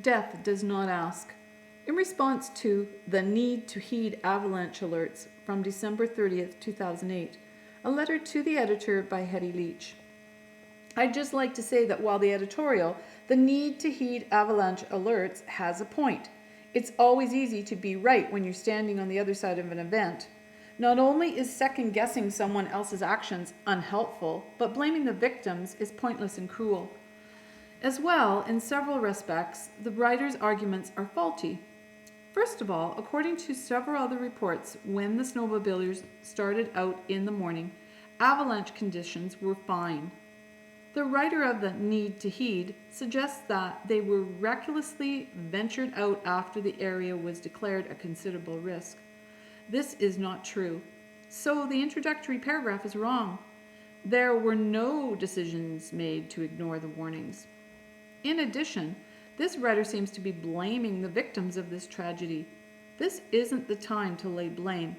Death does not ask. In response to the need to heed avalanche alerts from December 30th, 2008, a letter to the editor by Hetty Leach. I'd just like to say that while the editorial, the need to heed avalanche alerts, has a point, it's always easy to be right when you're standing on the other side of an event. Not only is second-guessing someone else's actions unhelpful, but blaming the victims is pointless and cruel. As well, in several respects, the writer's arguments are faulty. First of all, according to several other reports, when the snowmobilers started out in the morning, avalanche conditions were fine. The writer of the Need to Heed suggests that they were recklessly ventured out after the area was declared a considerable risk. This is not true. So the introductory paragraph is wrong. There were no decisions made to ignore the warnings. In addition, this writer seems to be blaming the victims of this tragedy. This isn't the time to lay blame.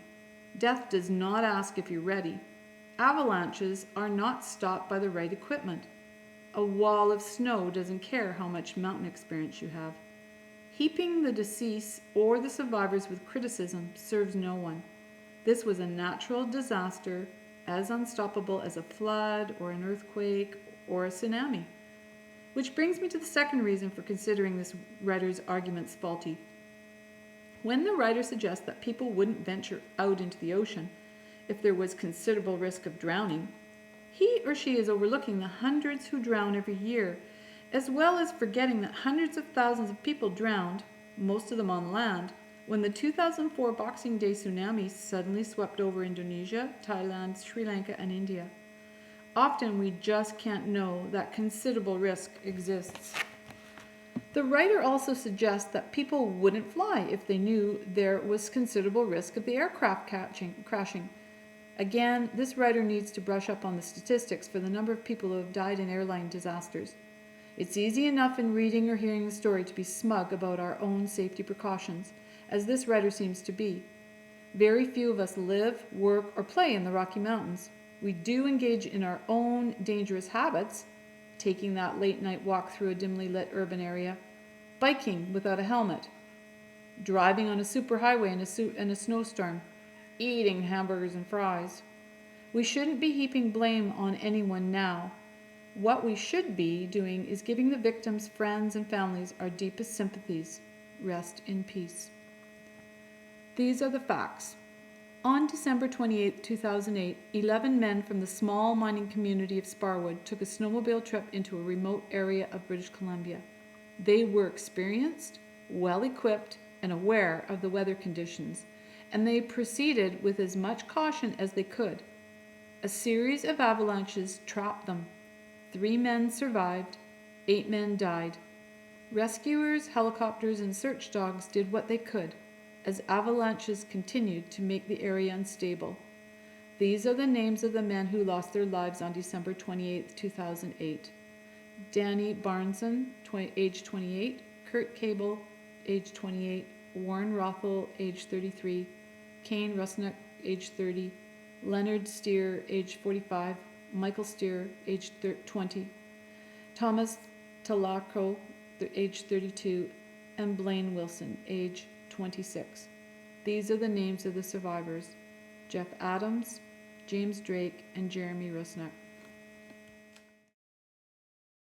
Death does not ask if you're ready. Avalanches are not stopped by the right equipment. A wall of snow doesn't care how much mountain experience you have. Heaping the deceased or the survivors with criticism serves no one. This was a natural disaster, as unstoppable as a flood or an earthquake or a tsunami. Which brings me to the second reason for considering this writer's arguments faulty. When the writer suggests that people wouldn't venture out into the ocean if there was considerable risk of drowning, he or she is overlooking the hundreds who drown every year, as well as forgetting that hundreds of thousands of people drowned, most of them on land, when the 2004 Boxing Day tsunami suddenly swept over Indonesia, Thailand, Sri Lanka, and India. Often we just can't know that considerable risk exists. The writer also suggests that people wouldn't fly if they knew there was considerable risk of the aircraft crashing. Again, this writer needs to brush up on the statistics for the number of people who have died in airline disasters. It's easy enough in reading or hearing the story to be smug about our own safety precautions, as this writer seems to be. Very few of us live, work, or play in the Rocky Mountains. We do engage in our own dangerous habits, taking that late-night walk through a dimly lit urban area, biking without a helmet, driving on a superhighway in a snowstorm, eating hamburgers and fries. We shouldn't be heaping blame on anyone now. What we should be doing is giving the victims' friends and families our deepest sympathies. Rest in peace. These are the facts. On December 28, 2008, 11 men from the small mining community of Sparwood took a snowmobile trip into a remote area of British Columbia. They were experienced, well-equipped, and aware of the weather conditions, and they proceeded with as much caution as they could. A series of avalanches trapped them. 3 men survived, 8 men died. Rescuers, helicopters, and search dogs did what they could, as avalanches continued to make the area unstable. These are the names of the men who lost their lives on December 28, 2008. Danny Barnson, age 28, Kurt Cable, age 28, Warren Rothel, age 33, Kane Rusnick, age 30, Leonard Steer, age 45, Michael Steer, age 20, Thomas Talacro, age 32, and Blaine Wilson, age 26. These are the names of the survivors: Jeff Adams, James Drake, and Jeremy Rusnick.